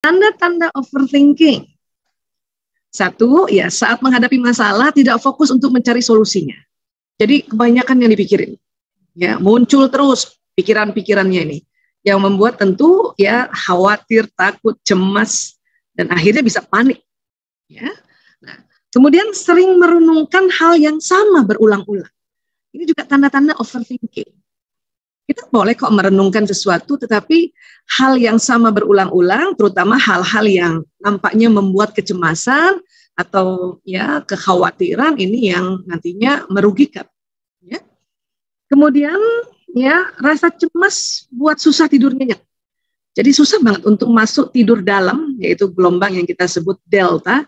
tanda-tanda overthinking. Satu, ya saat menghadapi masalah tidak fokus untuk mencari solusinya. Jadi kebanyakan yang dipikirin, ya muncul terus pikiran-pikirannya ini, yang membuat tentu ya khawatir, takut, cemas, dan akhirnya bisa panik. Ya, nah, kemudian sering merenungkan hal yang sama berulang-ulang. Ini juga tanda-tanda overthinking. Kita boleh kok merenungkan sesuatu, tetapi hal yang sama berulang-ulang, terutama hal-hal yang nampaknya membuat kecemasan atau ya kekhawatiran, ini yang nantinya merugikan. Ya. Kemudian ya rasa cemas buat susah tidur nyenyak. Jadi susah banget untuk masuk tidur dalam, yaitu gelombang yang kita sebut delta.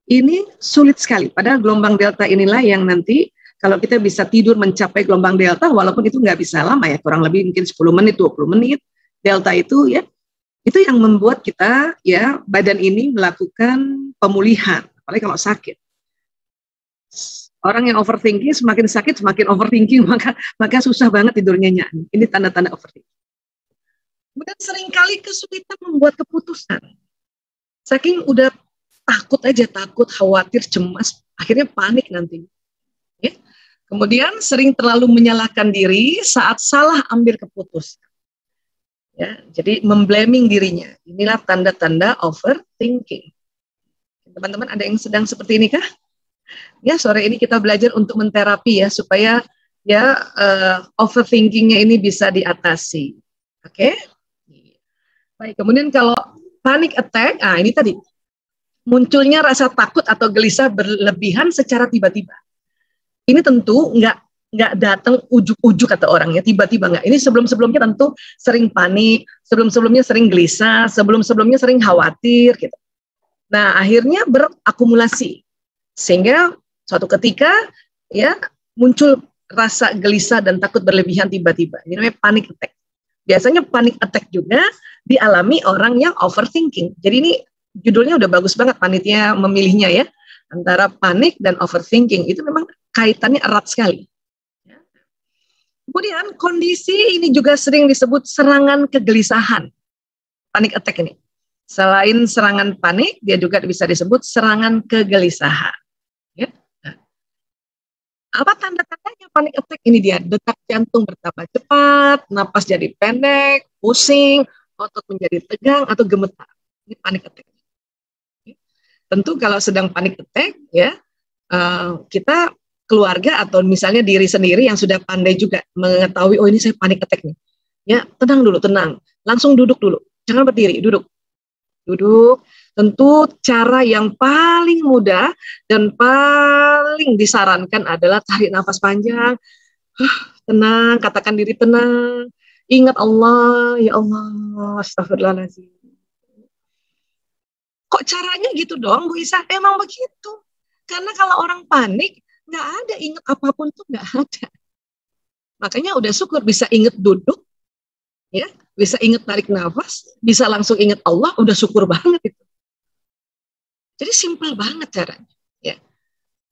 Ini sulit sekali. Padahal gelombang delta inilah yang nanti kalau kita bisa tidur mencapai gelombang delta, walaupun itu nggak bisa lama ya, kurang lebih mungkin 10 menit, 20 menit, delta itu ya, itu yang membuat kita ya, badan ini melakukan pemulihan, apalagi kalau sakit. Orang yang overthinking, semakin sakit, semakin overthinking, maka susah banget tidurnya nyenyak. Ini tanda-tanda overthinking. Kemudian seringkali kesulitan membuat keputusan. Saking udah takut, khawatir, cemas, akhirnya panik nanti. Ya. Kemudian sering terlalu menyalahkan diri saat salah ambil keputusan. Ya, jadi memblaming dirinya. Inilah tanda-tanda overthinking. Teman-teman ada yang sedang seperti ini kah? Ya, sore ini kita belajar untuk menterapi ya, supaya ya overthinkingnya ini bisa diatasi. Oke? Baik, kemudian kalau panic attack, ini tadi munculnya rasa takut atau gelisah berlebihan secara tiba-tiba. Ini tentu nggak datang ujuk-ujuk kata orangnya, tiba-tiba nggak. Ini sebelum-sebelumnya tentu sering panik, sebelum-sebelumnya sering gelisah, sebelum-sebelumnya sering khawatir gitu. Nah, akhirnya berakumulasi sehingga suatu ketika ya muncul rasa gelisah dan takut berlebihan tiba-tiba. Ini namanya panic attack. Biasanya panic attack juga dialami orang yang overthinking. Jadi ini judulnya udah bagus banget panitia memilihnya ya. Antara panik dan overthinking itu memang kaitannya erat sekali. Kemudian kondisi ini juga sering disebut serangan kegelisahan. Panic attack ini. Selain serangan panik, dia juga bisa disebut serangan kegelisahan. Ya. Nah, apa tanda-tandanya panic attack? Ini dia, detak jantung bertambah cepat, napas jadi pendek, pusing, otot menjadi tegang atau gemetar. Ini panic attack. Tentu kalau sedang panic attack ya kita keluarga atau misalnya diri sendiri yang sudah pandai juga mengetahui oh ini saya panic attack nih. Ya, tenang dulu, tenang. Langsung duduk dulu. Jangan berdiri, duduk. Duduk. Tentu cara yang paling mudah dan paling disarankan adalah tarik nafas panjang. Tenang, katakan diri tenang. Ingat Allah, ya Allah, astagfirullahaladzim. Kok caranya gitu dong, Bu Isa? Emang begitu. Karena kalau orang panik, nggak ada ingat apapun tuh nggak ada. Makanya udah syukur bisa ingat duduk, ya, bisa ingat tarik nafas, bisa langsung ingat Allah, udah syukur banget itu. Jadi simpel banget caranya. Ya.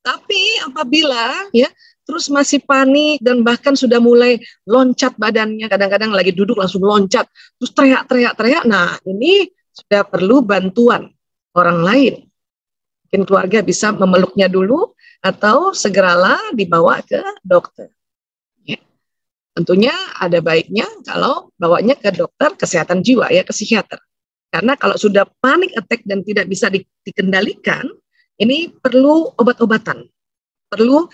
Tapi apabila ya terus masih panik dan bahkan sudah mulai loncat badannya, kadang-kadang lagi duduk langsung loncat, terus teriak-teriak, nah ini sudah perlu bantuan orang lain. Mungkin keluarga bisa memeluknya dulu atau segeralah dibawa ke dokter. Ya. Tentunya ada baiknya kalau bawanya ke dokter kesehatan jiwa ya, ke psikiater. Karena kalau sudah panic attack dan tidak bisa dikendalikan, ini perlu obat-obatan. Perlu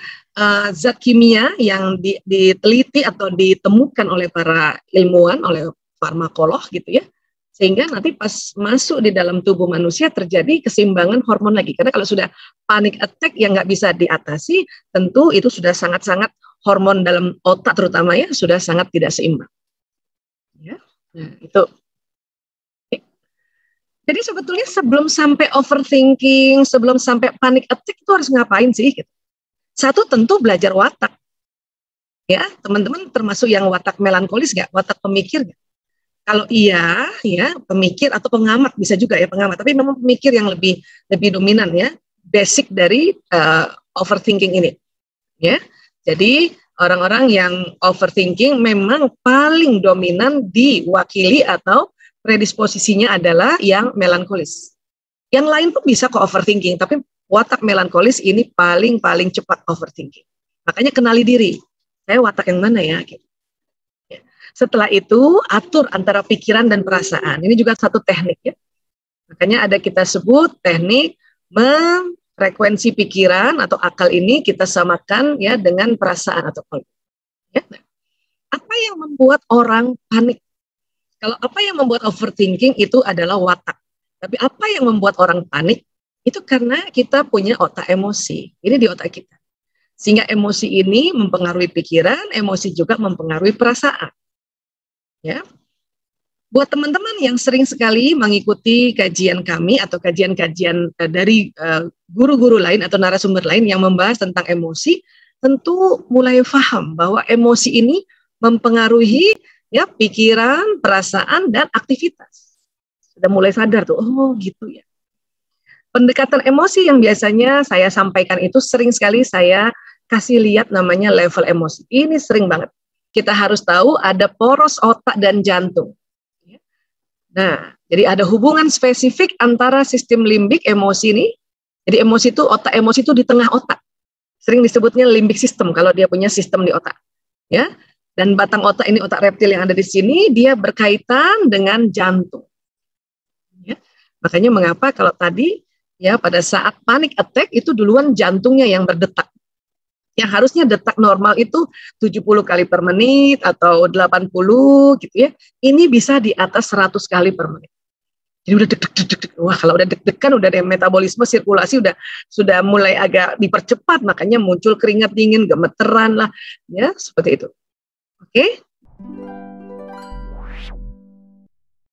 zat kimia yang diteliti atau ditemukan oleh para ilmuwan, oleh farmakolog gitu ya. Sehingga nanti pas masuk di dalam tubuh manusia terjadi keseimbangan hormon lagi. Karena kalau sudah panic attack yang nggak bisa diatasi, tentu itu sudah sangat-sangat hormon dalam otak terutama ya, sudah sangat tidak seimbang. Ya, nah itu. Jadi sebetulnya sebelum sampai overthinking, sebelum sampai panic attack itu harus ngapain sih? Satu tentu belajar watak. Ya, teman-teman termasuk yang watak melankolis nggak? Watak pemikir nggak? Kalau iya, ya pemikir atau pengamat bisa juga ya pengamat. Tapi memang pemikir yang lebih dominan ya, basic dari overthinking ini. Ya, jadi orang-orang yang overthinking memang paling dominan diwakili atau predisposisinya adalah yang melankolis. Yang lain pun bisa kok overthinking, tapi watak melankolis ini paling cepat overthinking. Makanya kenali diri. Saya watak yang mana ya? Gitu. Setelah itu atur antara pikiran dan perasaan. Ini juga satu teknik ya. Makanya ada kita sebut teknik frekuensi pikiran atau akal ini kita samakan ya dengan perasaan atau kolbu. Ya. Apa yang membuat orang panik? Kalau apa yang membuat overthinking itu adalah watak. Tapi apa yang membuat orang panik itu karena kita punya otak emosi. Ini di otak kita. Sehingga emosi ini mempengaruhi pikiran, emosi juga mempengaruhi perasaan. Ya. Buat teman-teman yang sering sekali mengikuti kajian kami atau kajian-kajian dari guru-guru lain atau narasumber lain yang membahas tentang emosi, tentu mulai paham bahwa emosi ini mempengaruhi ya pikiran, perasaan, dan aktivitas. Sudah mulai sadar tuh, oh gitu ya. Pendekatan emosi yang biasanya saya sampaikan itu sering sekali saya kasih lihat namanya level emosi. Ini sering banget. Kita harus tahu ada poros otak dan jantung. Nah, jadi ada hubungan spesifik antara sistem limbik emosi ini. Jadi emosi itu, otak emosi itu di tengah otak. Sering disebutnya limbic system kalau dia punya sistem di otak. Ya. Dan batang otak ini, otak reptil yang ada di sini, dia berkaitan dengan jantung. Ya. Makanya mengapa kalau tadi ya pada saat panic attack itu duluan jantungnya yang berdetak. Yang harusnya detak normal itu 70 kali per menit atau 80 gitu ya. Ini bisa di atas 100 kali per menit. Jadi udah deg-deg. Wah, kalau udah deg-degan udah ada metabolisme sudah mulai agak dipercepat, makanya muncul keringat dingin, gemeteran lah, ya seperti itu. Oke.